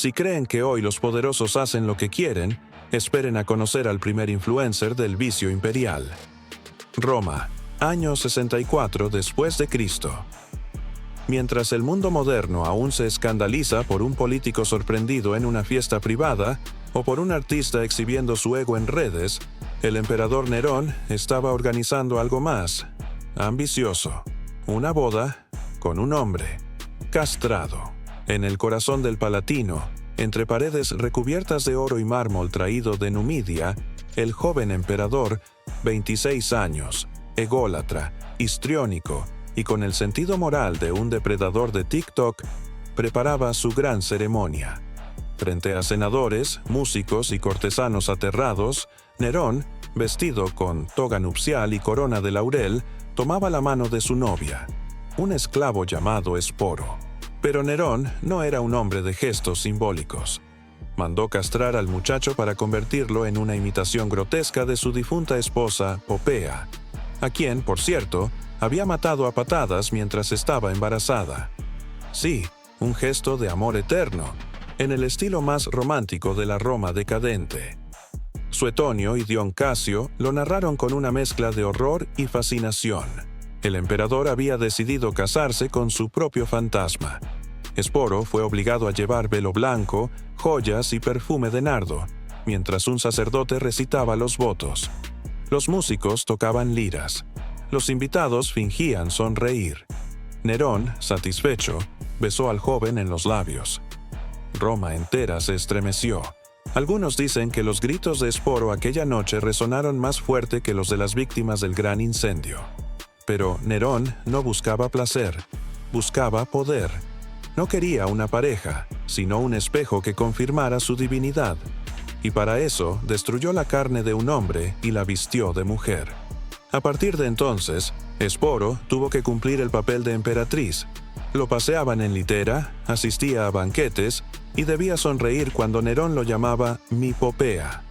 Si creen que hoy los poderosos hacen lo que quieren, esperen a conocer al primer influencer del vicio imperial. Roma, año 64 después de Cristo. Mientras el mundo moderno aún se escandaliza por un político sorprendido en una fiesta privada o por un artista exhibiendo su ego en redes, el emperador Nerón estaba organizando algo más ambicioso: una boda con un hombre castrado. En el corazón del Palatino, entre paredes recubiertas de oro y mármol traído de Numidia, el joven emperador, 26 años, ególatra, histriónico y con el sentido moral de un depredador de TikTok, preparaba su gran ceremonia. Frente a senadores, músicos y cortesanos aterrados, Nerón, vestido con toga nupcial y corona de laurel, tomaba la mano de su novia, un esclavo llamado Esporo. Pero Nerón no era un hombre de gestos simbólicos. Mandó castrar al muchacho para convertirlo en una imitación grotesca de su difunta esposa, Popea, a quien, por cierto, había matado a patadas mientras estaba embarazada. Sí, un gesto de amor eterno, en el estilo más romántico de la Roma decadente. Suetonio y Dion Casio lo narraron con una mezcla de horror y fascinación. El emperador había decidido casarse con su propio fantasma. Esporo fue obligado a llevar velo blanco, joyas y perfume de nardo, mientras un sacerdote recitaba los votos. Los músicos tocaban liras. Los invitados fingían sonreír. Nerón, satisfecho, besó al joven en los labios. Roma entera se estremeció. Algunos dicen que los gritos de Esporo aquella noche resonaron más fuerte que los de las víctimas del gran incendio. Pero Nerón no buscaba placer, buscaba poder. No quería una pareja, sino un espejo que confirmara su divinidad. Y para eso destruyó la carne de un hombre y la vistió de mujer. A partir de entonces, Esporo tuvo que cumplir el papel de emperatriz. Lo paseaban en litera, asistía a banquetes y debía sonreír cuando Nerón lo llamaba mi Popea.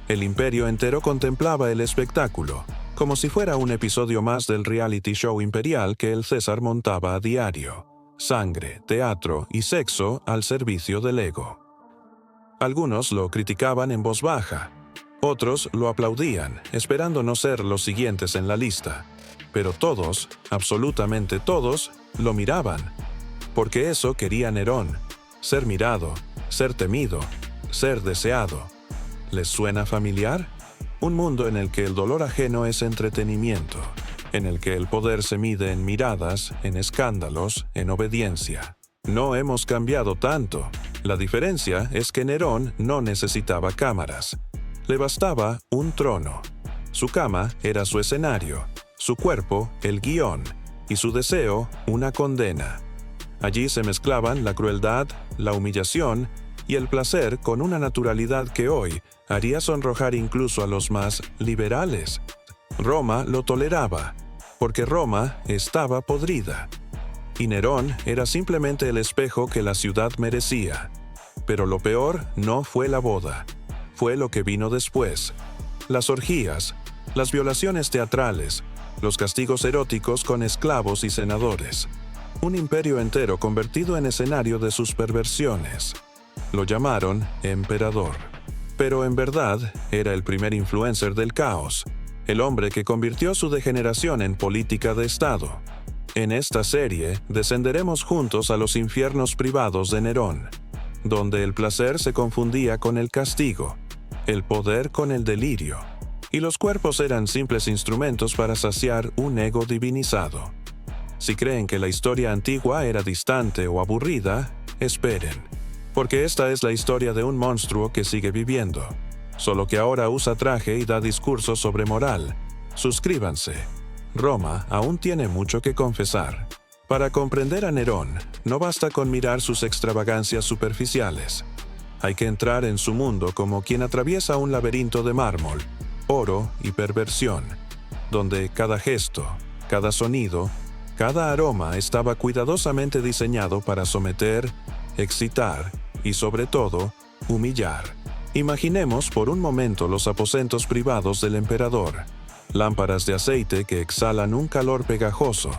El imperio entero contemplaba el espectáculo, como si fuera un episodio más del reality show imperial que el César montaba a diario. Sangre, teatro y sexo al servicio del ego. Algunos lo criticaban en voz baja, otros lo aplaudían, esperando no ser los siguientes en la lista. Pero todos, absolutamente todos, lo miraban, porque eso quería Nerón: ser mirado, ser temido, ser deseado. ¿Les suena familiar? Un mundo en el que el dolor ajeno es entretenimiento, en el que el poder se mide en miradas, en escándalos, en obediencia. No hemos cambiado tanto. La diferencia es que Nerón no necesitaba cámaras. Le bastaba un trono. Su cama era su escenario, su cuerpo el guión, y su deseo una condena. Allí se mezclaban la crueldad, la humillación y el placer con una naturalidad que hoy haría sonrojar incluso a los más liberales. Roma lo toleraba, porque Roma estaba podrida. Y Nerón era simplemente el espejo que la ciudad merecía. Pero lo peor no fue la boda, fue lo que vino después: las orgías, las violaciones teatrales, los castigos eróticos con esclavos y senadores. Un imperio entero convertido en escenario de sus perversiones. Lo llamaron emperador. Pero en verdad era el primer influencer del caos, el hombre que convirtió su degeneración en política de Estado. En esta serie descenderemos juntos a los infiernos privados de Nerón, donde el placer se confundía con el castigo, el poder con el delirio, y los cuerpos eran simples instrumentos para saciar un ego divinizado. Si creen que la historia antigua era distante o aburrida, esperen, porque esta es la historia de un monstruo que sigue viviendo, solo que ahora usa traje y da discursos sobre moral. Suscríbanse. Roma aún tiene mucho que confesar. Para comprender a Nerón, no basta con mirar sus extravagancias superficiales. Hay que entrar en su mundo como quien atraviesa un laberinto de mármol, oro y perversión, donde cada gesto, cada sonido, cada aroma estaba cuidadosamente diseñado para someter, excitar y, sobre todo, humillar. Imaginemos por un momento los aposentos privados del emperador. Lámparas de aceite que exhalan un calor pegajoso,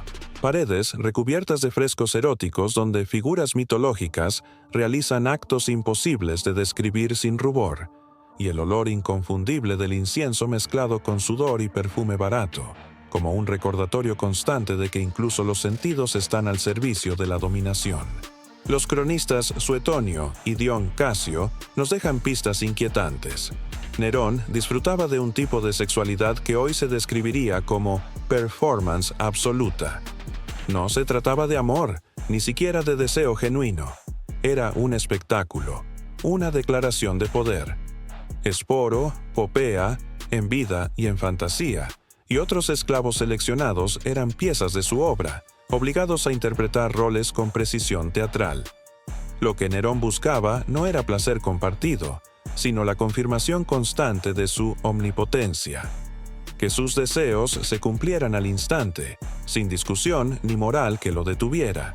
paredes recubiertas de frescos eróticos donde figuras mitológicas realizan actos imposibles de describir sin rubor, y el olor inconfundible del incienso mezclado con sudor y perfume barato, como un recordatorio constante de que incluso los sentidos están al servicio de la dominación. Los cronistas Suetonio y Dion Casio nos dejan pistas inquietantes. Nerón disfrutaba de un tipo de sexualidad que hoy se describiría como performance absoluta. No se trataba de amor, ni siquiera de deseo genuino. Era un espectáculo, una declaración de poder. Esporo, Popea, en vida y en fantasía, y otros esclavos seleccionados eran piezas de su obra, obligados a interpretar roles con precisión teatral. Lo que Nerón buscaba no era placer compartido, sino la confirmación constante de su omnipotencia. Que sus deseos se cumplieran al instante, sin discusión ni moral que lo detuviera.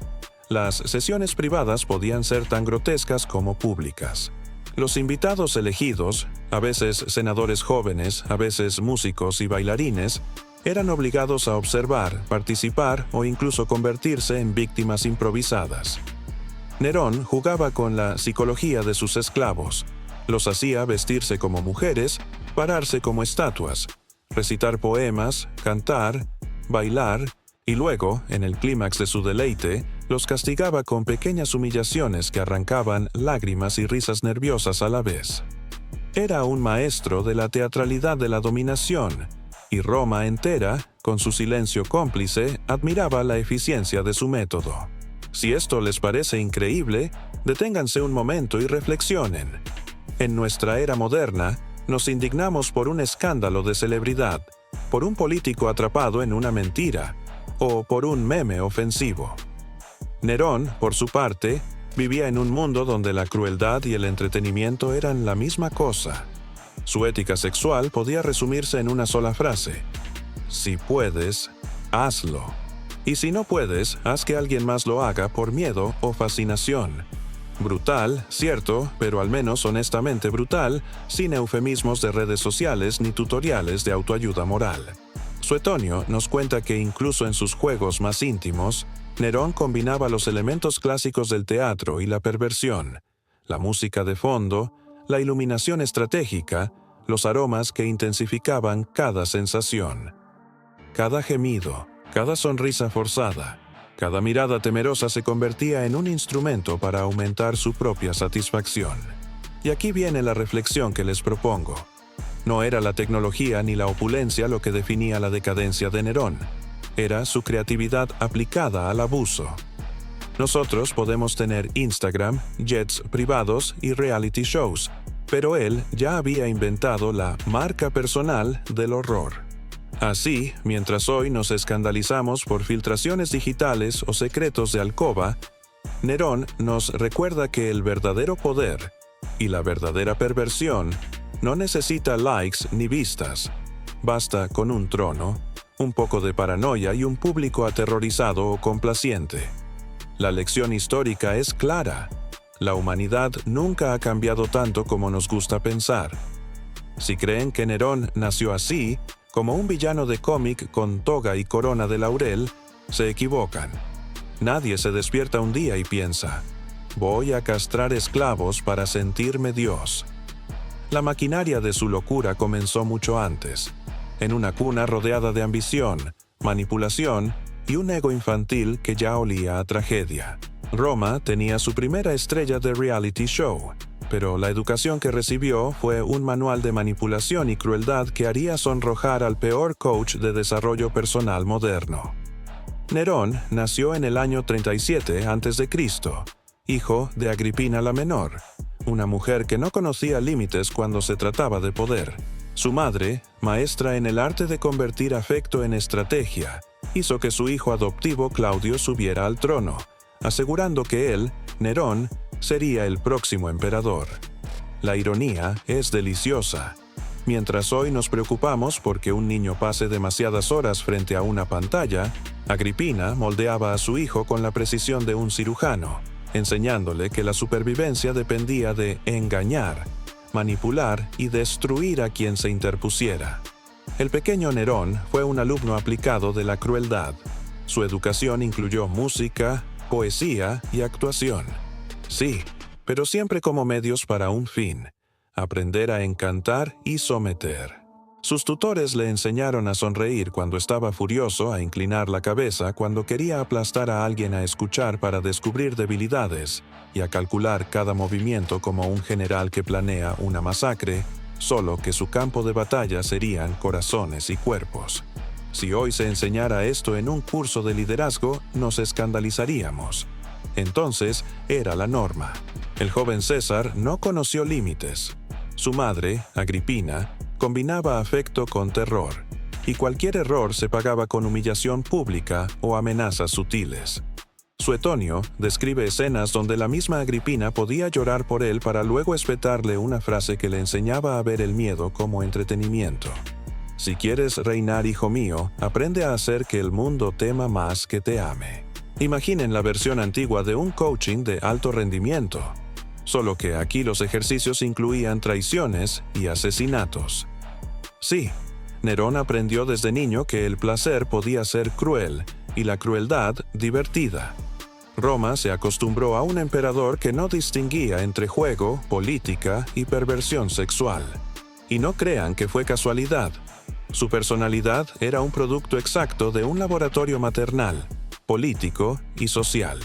Las sesiones privadas podían ser tan grotescas como públicas. Los invitados elegidos, a veces senadores jóvenes, a veces músicos y bailarines, eran obligados a observar, participar o incluso convertirse en víctimas improvisadas. Nerón jugaba con la psicología de sus esclavos. Los hacía vestirse como mujeres, pararse como estatuas, recitar poemas, cantar, bailar, y luego, en el clímax de su deleite, los castigaba con pequeñas humillaciones que arrancaban lágrimas y risas nerviosas a la vez. Era un maestro de la teatralidad de la dominación, y Roma entera, con su silencio cómplice, admiraba la eficiencia de su método. Si esto les parece increíble, deténganse un momento y reflexionen. En nuestra era moderna, nos indignamos por un escándalo de celebridad, por un político atrapado en una mentira, o por un meme ofensivo. Nerón, por su parte, vivía en un mundo donde la crueldad y el entretenimiento eran la misma cosa. Su ética sexual podía resumirse en una sola frase: si puedes, hazlo. Y si no puedes, haz que alguien más lo haga por miedo o fascinación. Brutal, cierto, pero al menos honestamente brutal, sin eufemismos de redes sociales ni tutoriales de autoayuda moral. Suetonio nos cuenta que incluso en sus juegos más íntimos, Nerón combinaba los elementos clásicos del teatro y la perversión, la música de fondo, la iluminación estratégica, los aromas que intensificaban cada sensación. Cada gemido, cada sonrisa forzada, cada mirada temerosa se convertía en un instrumento para aumentar su propia satisfacción. Y aquí viene la reflexión que les propongo. No era la tecnología ni la opulencia lo que definía la decadencia de Nerón. Era su creatividad aplicada al abuso. Nosotros podemos tener Instagram, jets privados y reality shows, pero él ya había inventado la marca personal del horror. Así, mientras hoy nos escandalizamos por filtraciones digitales o secretos de alcoba, Nerón nos recuerda que el verdadero poder y la verdadera perversión no necesita likes ni vistas. Basta con un trono, un poco de paranoia y un público aterrorizado o complaciente. La lección histórica es clara. La humanidad nunca ha cambiado tanto como nos gusta pensar. Si creen que Nerón nació así, como un villano de cómic con toga y corona de laurel, se equivocan. Nadie se despierta un día y piensa: voy a castrar esclavos para sentirme Dios. La maquinaria de su locura comenzó mucho antes, en una cuna rodeada de ambición, manipulación y un ego infantil que ya olía a tragedia. Roma tenía su primera estrella de reality show, pero la educación que recibió fue un manual de manipulación y crueldad que haría sonrojar al peor coach de desarrollo personal moderno. Nerón nació en el año 37 a.C., hijo de Agripina la Menor, una mujer que no conocía límites cuando se trataba de poder. Su madre, maestra en el arte de convertir afecto en estrategia, hizo que su hijo adoptivo Claudio subiera al trono, asegurando que él, Nerón, sería el próximo emperador. La ironía es deliciosa. Mientras hoy nos preocupamos porque un niño pase demasiadas horas frente a una pantalla, Agripina moldeaba a su hijo con la precisión de un cirujano, enseñándole que la supervivencia dependía de engañar, manipular y destruir a quien se interpusiera. El pequeño Nerón fue un alumno aplicado de la crueldad. Su educación incluyó música, poesía y actuación. Sí, pero siempre como medios para un fin: aprender a encantar y someter. Sus tutores le enseñaron a sonreír cuando estaba furioso, a inclinar la cabeza cuando quería aplastar a alguien, a escuchar para descubrir debilidades y a calcular cada movimiento como un general que planea una masacre, solo que su campo de batalla serían corazones y cuerpos. Si hoy se enseñara esto en un curso de liderazgo, nos escandalizaríamos. Entonces, era la norma. El joven César no conoció límites. Su madre, Agripina, combinaba afecto con terror, y cualquier error se pagaba con humillación pública o amenazas sutiles. Suetonio describe escenas donde la misma Agripina podía llorar por él para luego espetarle una frase que le enseñaba a ver el miedo como entretenimiento. Si quieres reinar, hijo mío, aprende a hacer que el mundo tema más que te ame. Imaginen la versión antigua de un coaching de alto rendimiento, solo que aquí los ejercicios incluían traiciones y asesinatos. Sí, Nerón aprendió desde niño que el placer podía ser cruel y la crueldad divertida. Roma se acostumbró a un emperador que no distinguía entre juego, política y perversión sexual. Y no crean que fue casualidad. Su personalidad era un producto exacto de un laboratorio maternal, político y social.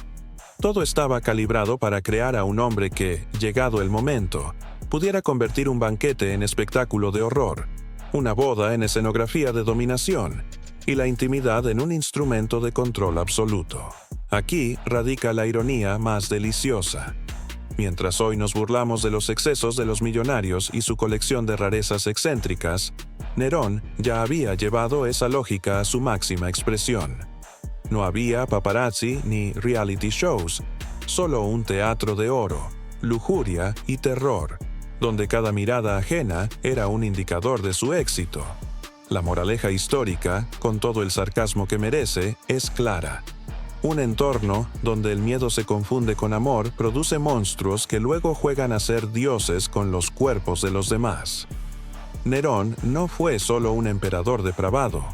Todo estaba calibrado para crear a un hombre que, llegado el momento, pudiera convertir un banquete en espectáculo de horror, una boda en escenografía de dominación y la intimidad en un instrumento de control absoluto. Aquí radica la ironía más deliciosa. Mientras hoy nos burlamos de los excesos de los millonarios y su colección de rarezas excéntricas, Nerón ya había llevado esa lógica a su máxima expresión. No había paparazzi ni reality shows, solo un teatro de oro, lujuria y terror, donde cada mirada ajena era un indicador de su éxito. La moraleja histórica, con todo el sarcasmo que merece, es clara. Un entorno donde el miedo se confunde con amor produce monstruos que luego juegan a ser dioses con los cuerpos de los demás. Nerón no fue solo un emperador depravado.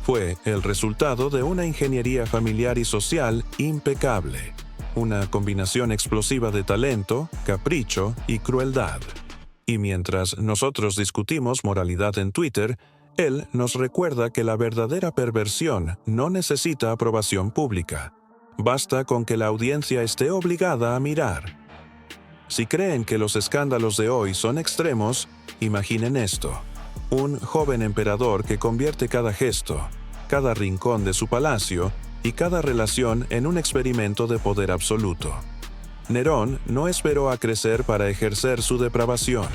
Fue el resultado de una ingeniería familiar y social impecable, una combinación explosiva de talento, capricho y crueldad. Y mientras nosotros discutimos moralidad en Twitter, él nos recuerda que la verdadera perversión no necesita aprobación pública. Basta con que la audiencia esté obligada a mirar. Si creen que los escándalos de hoy son extremos, imaginen esto: un joven emperador que convierte cada gesto, cada rincón de su palacio y cada relación en un experimento de poder absoluto. Nerón no esperó a crecer para ejercer su depravación.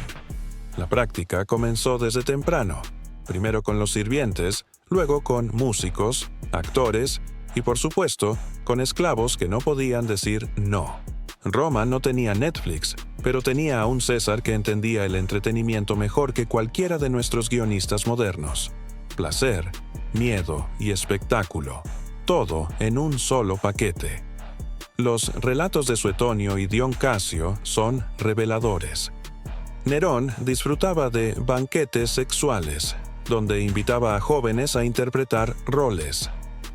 La práctica comenzó desde temprano, primero con los sirvientes, luego con músicos, actores y, por supuesto, con esclavos que no podían decir no. Roma no tenía Netflix, pero tenía a un César que entendía el entretenimiento mejor que cualquiera de nuestros guionistas modernos. Placer, miedo y espectáculo, todo en un solo paquete. Los relatos de Suetonio y Dion Casio son reveladores. Nerón disfrutaba de banquetes sexuales, donde invitaba a jóvenes a interpretar roles.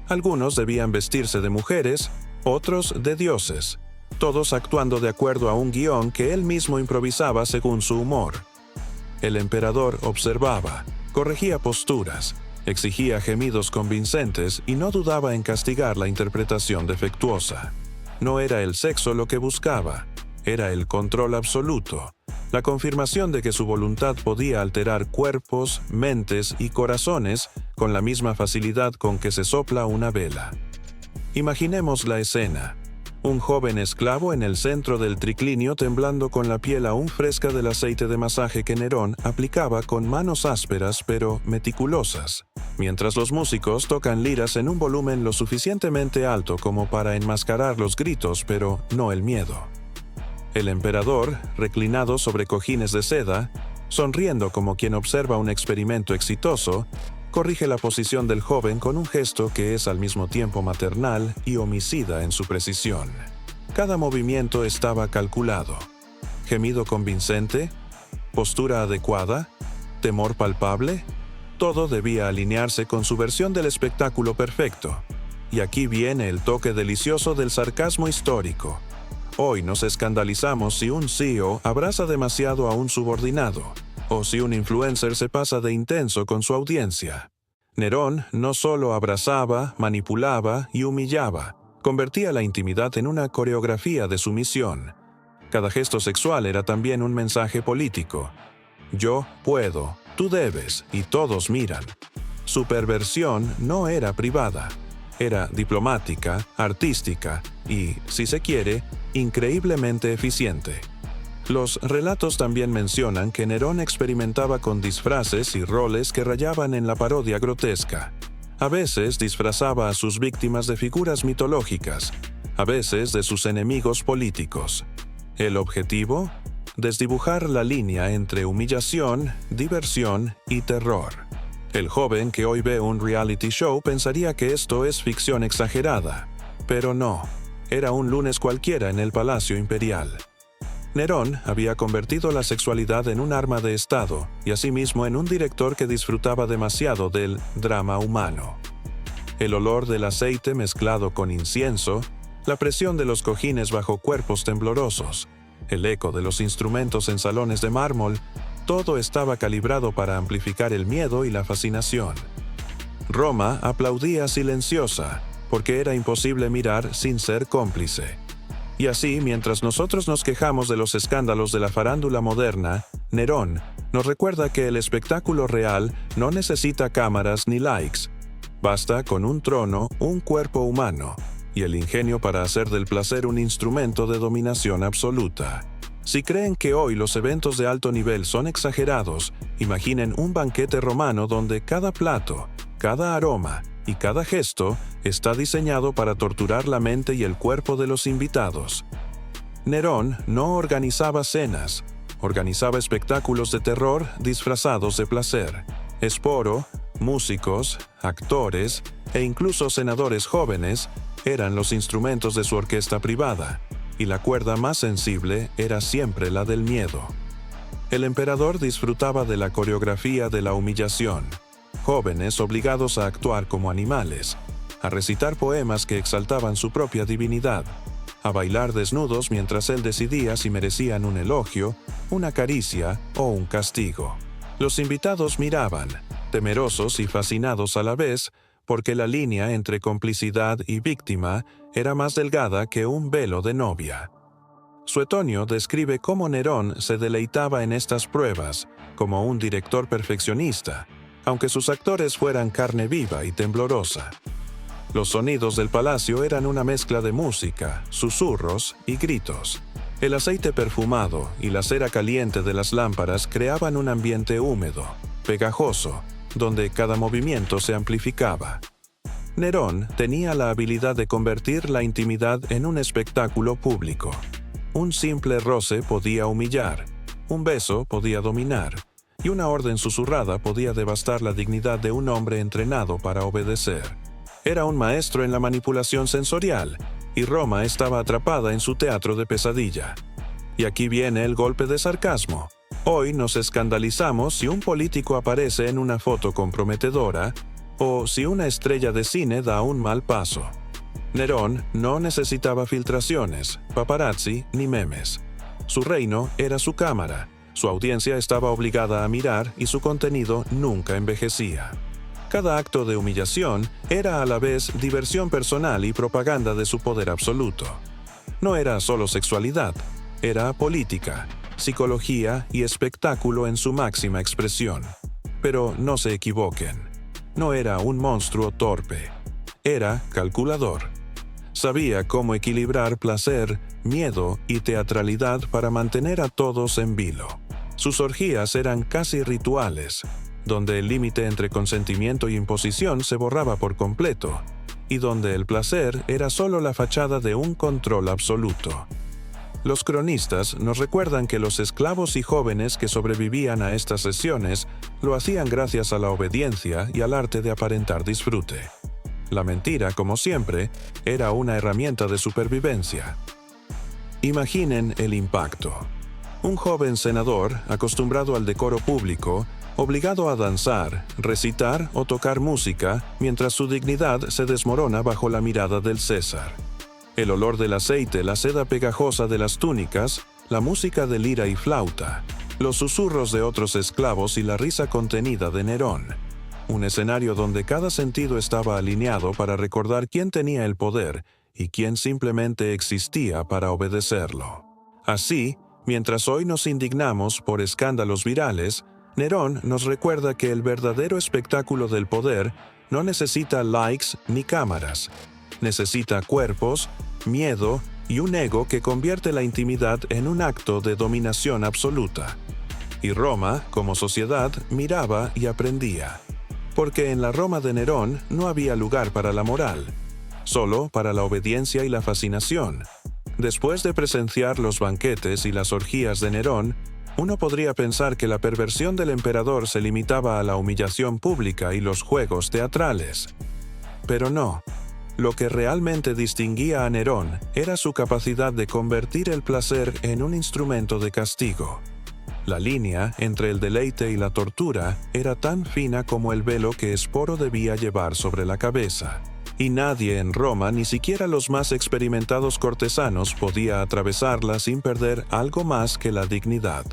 Algunos debían vestirse de mujeres, otros de dioses, todos actuando de acuerdo a un guión que él mismo improvisaba según su humor. El emperador observaba, corregía posturas, exigía gemidos convincentes y no dudaba en castigar la interpretación defectuosa. No era el sexo lo que buscaba, era el control absoluto, la confirmación de que su voluntad podía alterar cuerpos, mentes y corazones con la misma facilidad con que se sopla una vela. Imaginemos la escena: un joven esclavo en el centro del triclinio temblando con la piel aún fresca del aceite de masaje que Nerón aplicaba con manos ásperas pero meticulosas, mientras los músicos tocan liras en un volumen lo suficientemente alto como para enmascarar los gritos pero no el miedo. El emperador, reclinado sobre cojines de seda, sonriendo como quien observa un experimento exitoso, corrige la posición del joven con un gesto que es al mismo tiempo maternal y homicida en su precisión. Cada movimiento estaba calculado. Gemido convincente, postura adecuada, temor palpable, todo debía alinearse con su versión del espectáculo perfecto. Y aquí viene el toque delicioso del sarcasmo histórico. Hoy nos escandalizamos si un CEO abraza demasiado a un subordinado, o si un influencer se pasa de intenso con su audiencia. Nerón no solo abrazaba, manipulaba y humillaba, convertía la intimidad en una coreografía de sumisión. Cada gesto sexual era también un mensaje político. Yo puedo, tú debes, y todos miran. Su perversión no era privada. Era diplomática, artística y, si se quiere, increíblemente eficiente. Los relatos también mencionan que Nerón experimentaba con disfraces y roles que rayaban en la parodia grotesca. A veces disfrazaba a sus víctimas de figuras mitológicas, a veces de sus enemigos políticos. ¿El objetivo? Desdibujar la línea entre humillación, diversión y terror. El joven que hoy ve un reality show pensaría que esto es ficción exagerada, pero no, era un lunes cualquiera en el Palacio Imperial. Nerón había convertido la sexualidad en un arma de Estado y asimismo en un director que disfrutaba demasiado del drama humano. El olor del aceite mezclado con incienso, la presión de los cojines bajo cuerpos temblorosos, el eco de los instrumentos en salones de mármol, todo estaba calibrado para amplificar el miedo y la fascinación. Roma aplaudía silenciosa, porque era imposible mirar sin ser cómplice. Y así, mientras nosotros nos quejamos de los escándalos de la farándula moderna, Nerón nos recuerda que el espectáculo real no necesita cámaras ni likes. Basta con un trono, un cuerpo humano, y el ingenio para hacer del placer un instrumento de dominación absoluta. Si creen que hoy los eventos de alto nivel son exagerados, imaginen un banquete romano donde cada plato, cada aroma y cada gesto está diseñado para torturar la mente y el cuerpo de los invitados. Nerón no organizaba cenas, organizaba espectáculos de terror disfrazados de placer. Esporo, músicos, actores e incluso senadores jóvenes eran los instrumentos de su orquesta privada, y la cuerda más sensible era siempre la del miedo. El emperador disfrutaba de la coreografía de la humillación. Jóvenes obligados a actuar como animales, a recitar poemas que exaltaban su propia divinidad, a bailar desnudos mientras él decidía si merecían un elogio, una caricia o un castigo. Los invitados miraban, temerosos y fascinados a la vez, porque la línea entre complicidad y víctima era más delgada que un velo de novia. Suetonio describe cómo Nerón se deleitaba en estas pruebas, como un director perfeccionista, aunque sus actores fueran carne viva y temblorosa. Los sonidos del palacio eran una mezcla de música, susurros y gritos. El aceite perfumado y la cera caliente de las lámparas creaban un ambiente húmedo, pegajoso, donde cada movimiento se amplificaba. Nerón tenía la habilidad de convertir la intimidad en un espectáculo público. Un simple roce podía humillar, un beso podía dominar, y una orden susurrada podía devastar la dignidad de un hombre entrenado para obedecer. Era un maestro en la manipulación sensorial, y Roma estaba atrapada en su teatro de pesadilla. Y aquí viene el golpe de sarcasmo. Hoy nos escandalizamos si un político aparece en una foto comprometedora o si una estrella de cine da un mal paso. Nerón no necesitaba filtraciones, paparazzi ni memes. Su reino era su cámara, su audiencia estaba obligada a mirar y su contenido nunca envejecía. Cada acto de humillación era a la vez diversión personal y propaganda de su poder absoluto. No era solo sexualidad, era política, psicología y espectáculo en su máxima expresión. Pero no se equivoquen, no era un monstruo torpe, era calculador. Sabía cómo equilibrar placer, miedo y teatralidad para mantener a todos en vilo. Sus orgías eran casi rituales, donde el límite entre consentimiento y imposición se borraba por completo, y donde el placer era solo la fachada de un control absoluto. Los cronistas nos recuerdan que los esclavos y jóvenes que sobrevivían a estas sesiones lo hacían gracias a la obediencia y al arte de aparentar disfrute. La mentira, como siempre, era una herramienta de supervivencia. Imaginen el impacto. Un joven senador, acostumbrado al decoro público, obligado a danzar, recitar o tocar música mientras su dignidad se desmorona bajo la mirada del César. El olor del aceite, la seda pegajosa de las túnicas, la música de lira y flauta, los susurros de otros esclavos y la risa contenida de Nerón. Un escenario donde cada sentido estaba alineado para recordar quién tenía el poder y quién simplemente existía para obedecerlo. Así, mientras hoy nos indignamos por escándalos virales, Nerón nos recuerda que el verdadero espectáculo del poder no necesita likes ni cámaras. Necesita cuerpos, miedo y un ego que convierte la intimidad en un acto de dominación absoluta. Y Roma, como sociedad, miraba y aprendía. Porque en la Roma de Nerón no había lugar para la moral, solo para la obediencia y la fascinación. Después de presenciar los banquetes y las orgías de Nerón, uno podría pensar que la perversión del emperador se limitaba a la humillación pública y los juegos teatrales. Pero no. Lo que realmente distinguía a Nerón era su capacidad de convertir el placer en un instrumento de castigo. La línea entre el deleite y la tortura era tan fina como el velo que Esporo debía llevar sobre la cabeza. Y nadie en Roma, ni siquiera los más experimentados cortesanos, podía atravesarla sin perder algo más que la dignidad.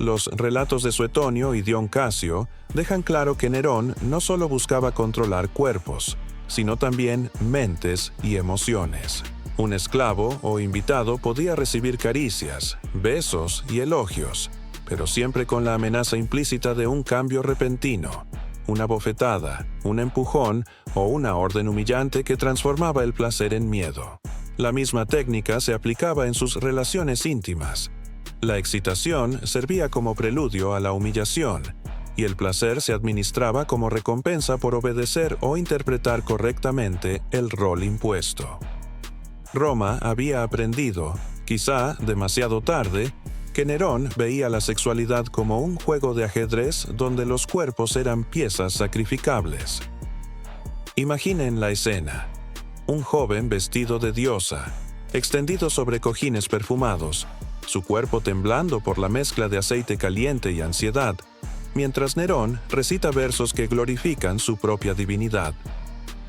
Los relatos de Suetonio y Dion Casio dejan claro que Nerón no solo buscaba controlar cuerpos, sino también mentes y emociones. Un esclavo o invitado podía recibir caricias, besos y elogios, pero siempre con la amenaza implícita de un cambio repentino, una bofetada, un empujón o una orden humillante que transformaba el placer en miedo. La misma técnica se aplicaba en sus relaciones íntimas. La excitación servía como preludio a la humillación, y el placer se administraba como recompensa por obedecer o interpretar correctamente el rol impuesto. Roma había aprendido, quizá demasiado tarde, que Nerón veía la sexualidad como un juego de ajedrez donde los cuerpos eran piezas sacrificables. Imaginen la escena. Un joven vestido de diosa, extendido sobre cojines perfumados, su cuerpo temblando por la mezcla de aceite caliente y ansiedad, mientras Nerón recita versos que glorifican su propia divinidad.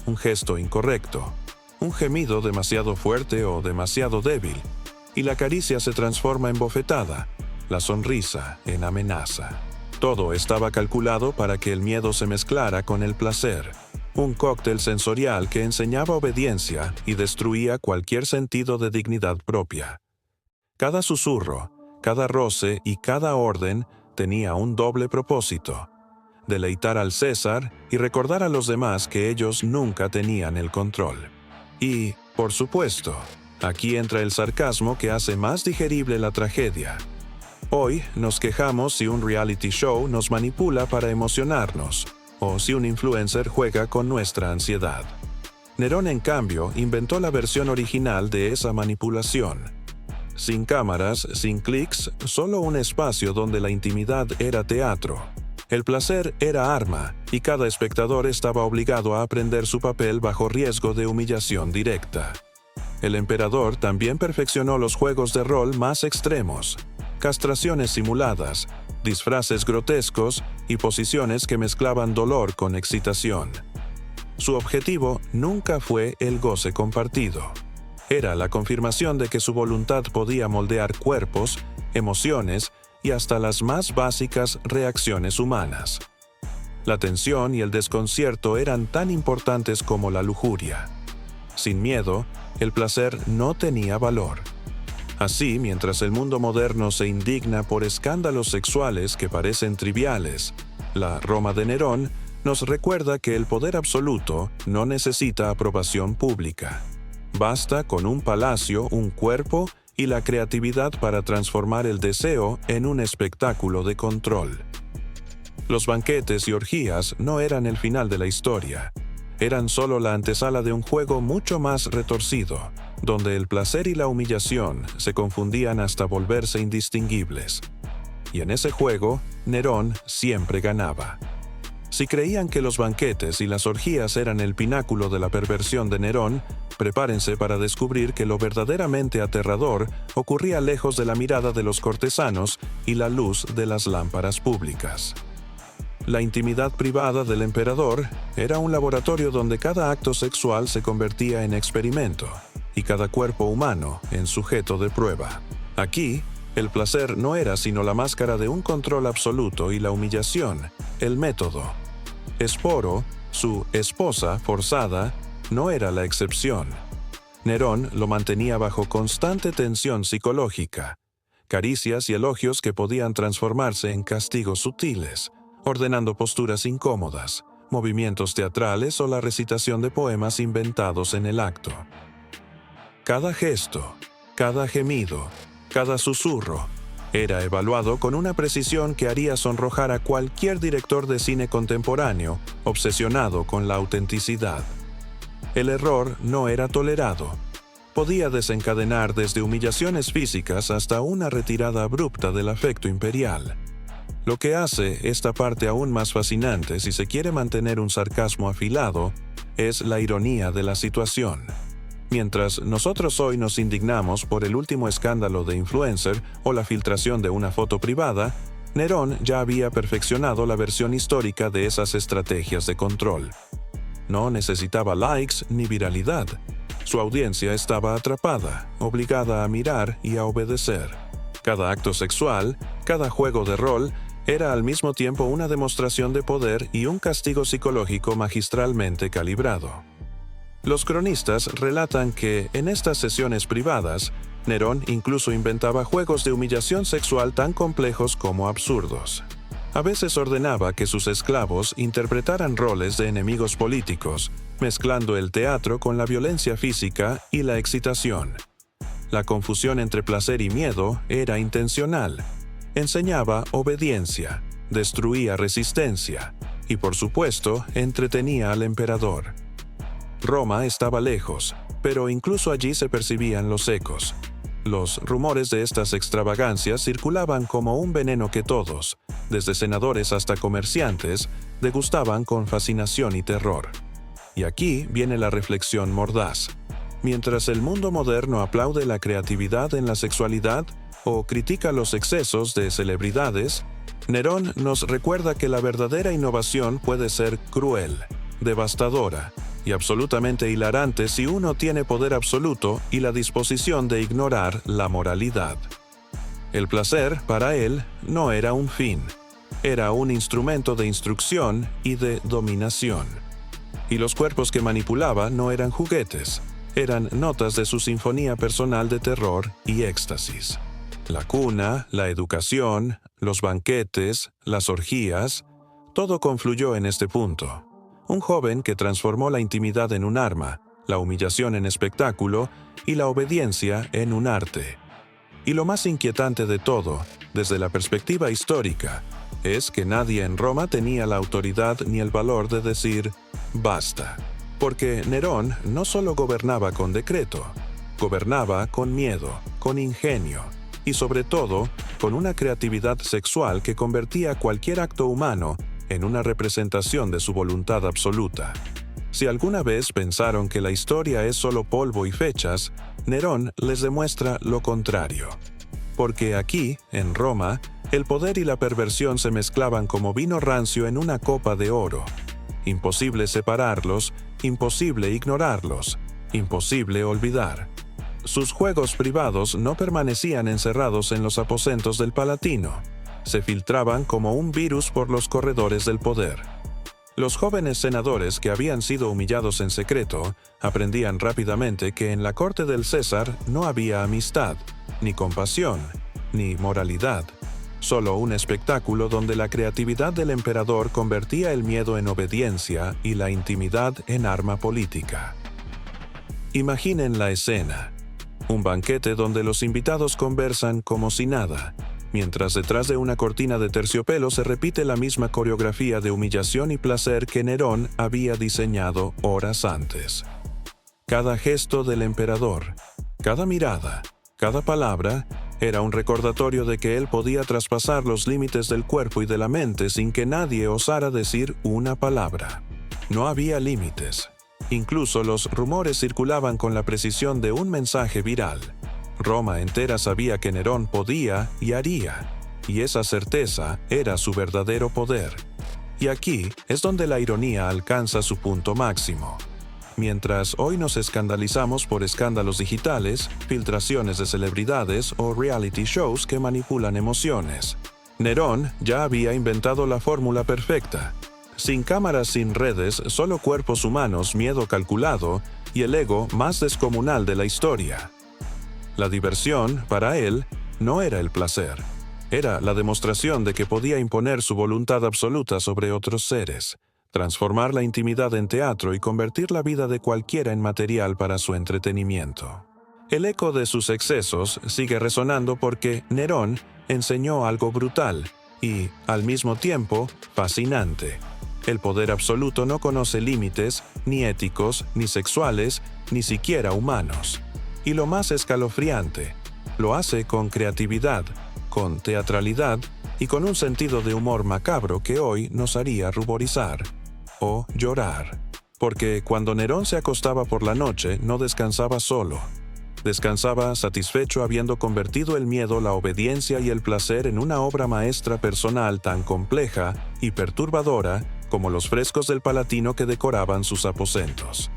Un gesto incorrecto, un gemido demasiado fuerte o demasiado débil, y la caricia se transforma en bofetada, la sonrisa en amenaza. Todo estaba calculado para que el miedo se mezclara con el placer, un cóctel sensorial que enseñaba obediencia y destruía cualquier sentido de dignidad propia. Cada susurro, cada roce y cada orden tenía un doble propósito: deleitar al César y recordar a los demás que ellos nunca tenían el control. Y, por supuesto, aquí entra el sarcasmo que hace más digerible la tragedia. Hoy nos quejamos si un reality show nos manipula para emocionarnos, o si un influencer juega con nuestra ansiedad. Nerón, en cambio, inventó la versión original de esa manipulación. Sin cámaras, sin clics, solo un espacio donde la intimidad era teatro. El placer era arma, y cada espectador estaba obligado a aprender su papel bajo riesgo de humillación directa. El emperador también perfeccionó los juegos de rol más extremos: castraciones simuladas, disfraces grotescos y posiciones que mezclaban dolor con excitación. Su objetivo nunca fue el goce compartido. Era la confirmación de que su voluntad podía moldear cuerpos, emociones y hasta las más básicas reacciones humanas. La tensión y el desconcierto eran tan importantes como la lujuria. Sin miedo, el placer no tenía valor. Así, mientras el mundo moderno se indigna por escándalos sexuales que parecen triviales, la Roma de Nerón nos recuerda que el poder absoluto no necesita aprobación pública. Basta con un palacio, un cuerpo y la creatividad para transformar el deseo en un espectáculo de control. Los banquetes y orgías no eran el final de la historia. Eran solo la antesala de un juego mucho más retorcido, donde el placer y la humillación se confundían hasta volverse indistinguibles. Y en ese juego, Nerón siempre ganaba. Si creían que los banquetes y las orgías eran el pináculo de la perversión de Nerón, prepárense para descubrir que lo verdaderamente aterrador ocurría lejos de la mirada de los cortesanos y la luz de las lámparas públicas. La intimidad privada del emperador era un laboratorio donde cada acto sexual se convertía en experimento y cada cuerpo humano en sujeto de prueba. Aquí, el placer no era sino la máscara de un control absoluto y la humillación, el método. Esporo, su esposa forzada, no era la excepción. Nerón lo mantenía bajo constante tensión psicológica, caricias y elogios que podían transformarse en castigos sutiles, ordenando posturas incómodas, movimientos teatrales o la recitación de poemas inventados en el acto. Cada gesto, cada gemido, cada susurro, era evaluado con una precisión que haría sonrojar a cualquier director de cine contemporáneo obsesionado con la autenticidad. El error no era tolerado. Podía desencadenar desde humillaciones físicas hasta una retirada abrupta del afecto imperial. Lo que hace esta parte aún más fascinante si se quiere mantener un sarcasmo afilado es la ironía de la situación. Mientras nosotros hoy nos indignamos por el último escándalo de influencer o la filtración de una foto privada, Nerón ya había perfeccionado la versión histórica de esas estrategias de control. No necesitaba likes ni viralidad. Su audiencia estaba atrapada, obligada a mirar y a obedecer. Cada acto sexual, cada juego de rol, era al mismo tiempo una demostración de poder y un castigo psicológico magistralmente calibrado. Los cronistas relatan que, en estas sesiones privadas, Nerón incluso inventaba juegos de humillación sexual tan complejos como absurdos. A veces ordenaba que sus esclavos interpretaran roles de enemigos políticos, mezclando el teatro con la violencia física y la excitación. La confusión entre placer y miedo era intencional. Enseñaba obediencia, destruía resistencia y, por supuesto, entretenía al emperador. Roma estaba lejos, pero incluso allí se percibían los ecos. Los rumores de estas extravagancias circulaban como un veneno que todos, desde senadores hasta comerciantes, degustaban con fascinación y terror. Y aquí viene la reflexión mordaz. Mientras el mundo moderno aplaude la creatividad en la sexualidad o critica los excesos de celebridades, Nerón nos recuerda que la verdadera innovación puede ser cruel, devastadora y absolutamente hilarante si uno tiene poder absoluto y la disposición de ignorar la moralidad. El placer, para él, no era un fin, era un instrumento de instrucción y de dominación. Y los cuerpos que manipulaba no eran juguetes, eran notas de su sinfonía personal de terror y éxtasis. La cuna, la educación, los banquetes, las orgías, todo confluyó en este punto. Un joven que transformó la intimidad en un arma, la humillación en espectáculo y la obediencia en un arte. Y lo más inquietante de todo, desde la perspectiva histórica, es que nadie en Roma tenía la autoridad ni el valor de decir «basta», porque Nerón no solo gobernaba con decreto, gobernaba con miedo, con ingenio y sobre todo con una creatividad sexual que convertía cualquier acto humano en una representación de su voluntad absoluta. Si alguna vez pensaron que la historia es solo polvo y fechas, Nerón les demuestra lo contrario. Porque aquí, en Roma, el poder y la perversión se mezclaban como vino rancio en una copa de oro. Imposible separarlos, imposible ignorarlos, imposible olvidar. Sus juegos privados no permanecían encerrados en los aposentos del Palatino. Se filtraban como un virus por los corredores del poder. Los jóvenes senadores que habían sido humillados en secreto aprendían rápidamente que en la corte del César no había amistad, ni compasión, ni moralidad. Solo un espectáculo donde la creatividad del emperador convertía el miedo en obediencia y la intimidad en arma política. Imaginen la escena. Un banquete donde los invitados conversan como si nada, mientras detrás de una cortina de terciopelo se repite la misma coreografía de humillación y placer que Nerón había diseñado horas antes. Cada gesto del emperador, cada mirada, cada palabra, era un recordatorio de que él podía traspasar los límites del cuerpo y de la mente sin que nadie osara decir una palabra. No había límites. Incluso los rumores circulaban con la precisión de un mensaje viral. Roma entera sabía que Nerón podía y haría, y esa certeza era su verdadero poder. Y aquí es donde la ironía alcanza su punto máximo. Mientras hoy nos escandalizamos por escándalos digitales, filtraciones de celebridades o reality shows que manipulan emociones, Nerón ya había inventado la fórmula perfecta. Sin cámaras, sin redes, solo cuerpos humanos, miedo calculado y el ego más descomunal de la historia. La diversión, para él, no era el placer. Era la demostración de que podía imponer su voluntad absoluta sobre otros seres, transformar la intimidad en teatro y convertir la vida de cualquiera en material para su entretenimiento. El eco de sus excesos sigue resonando porque Nerón enseñó algo brutal y, al mismo tiempo, fascinante. El poder absoluto no conoce límites, ni éticos, ni sexuales, ni siquiera humanos. Y lo más escalofriante, lo hace con creatividad, con teatralidad y con un sentido de humor macabro que hoy nos haría ruborizar o llorar. Porque cuando Nerón se acostaba por la noche, no descansaba solo. Descansaba satisfecho habiendo convertido el miedo, la obediencia y el placer en una obra maestra personal tan compleja y perturbadora como los frescos del Palatino que decoraban sus aposentos.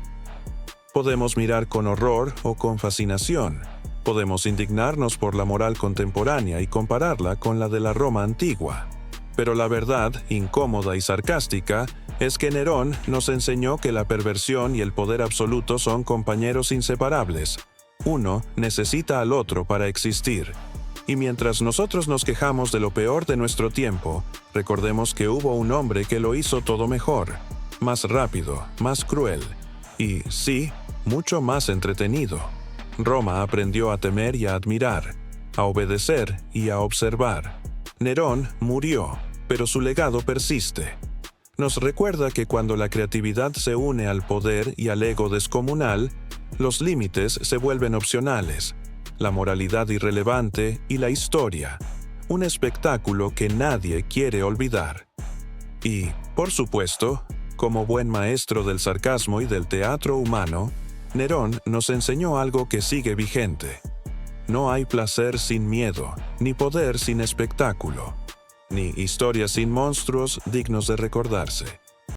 Podemos mirar con horror o con fascinación. Podemos indignarnos por la moral contemporánea y compararla con la de la Roma antigua. Pero la verdad, incómoda y sarcástica, es que Nerón nos enseñó que la perversión y el poder absoluto son compañeros inseparables. Uno necesita al otro para existir. Y mientras nosotros nos quejamos de lo peor de nuestro tiempo, recordemos que hubo un hombre que lo hizo todo mejor, más rápido, más cruel y, sí, mucho más entretenido. Roma aprendió a temer y a admirar, a obedecer y a observar. Nerón murió, pero su legado persiste. Nos recuerda que cuando la creatividad se une al poder y al ego descomunal, los límites se vuelven opcionales, la moralidad irrelevante y la historia, un espectáculo que nadie quiere olvidar. Y, por supuesto, como buen maestro del sarcasmo y del teatro humano, Nerón nos enseñó algo que sigue vigente. No hay placer sin miedo, ni poder sin espectáculo, ni historia sin monstruos dignos de recordarse.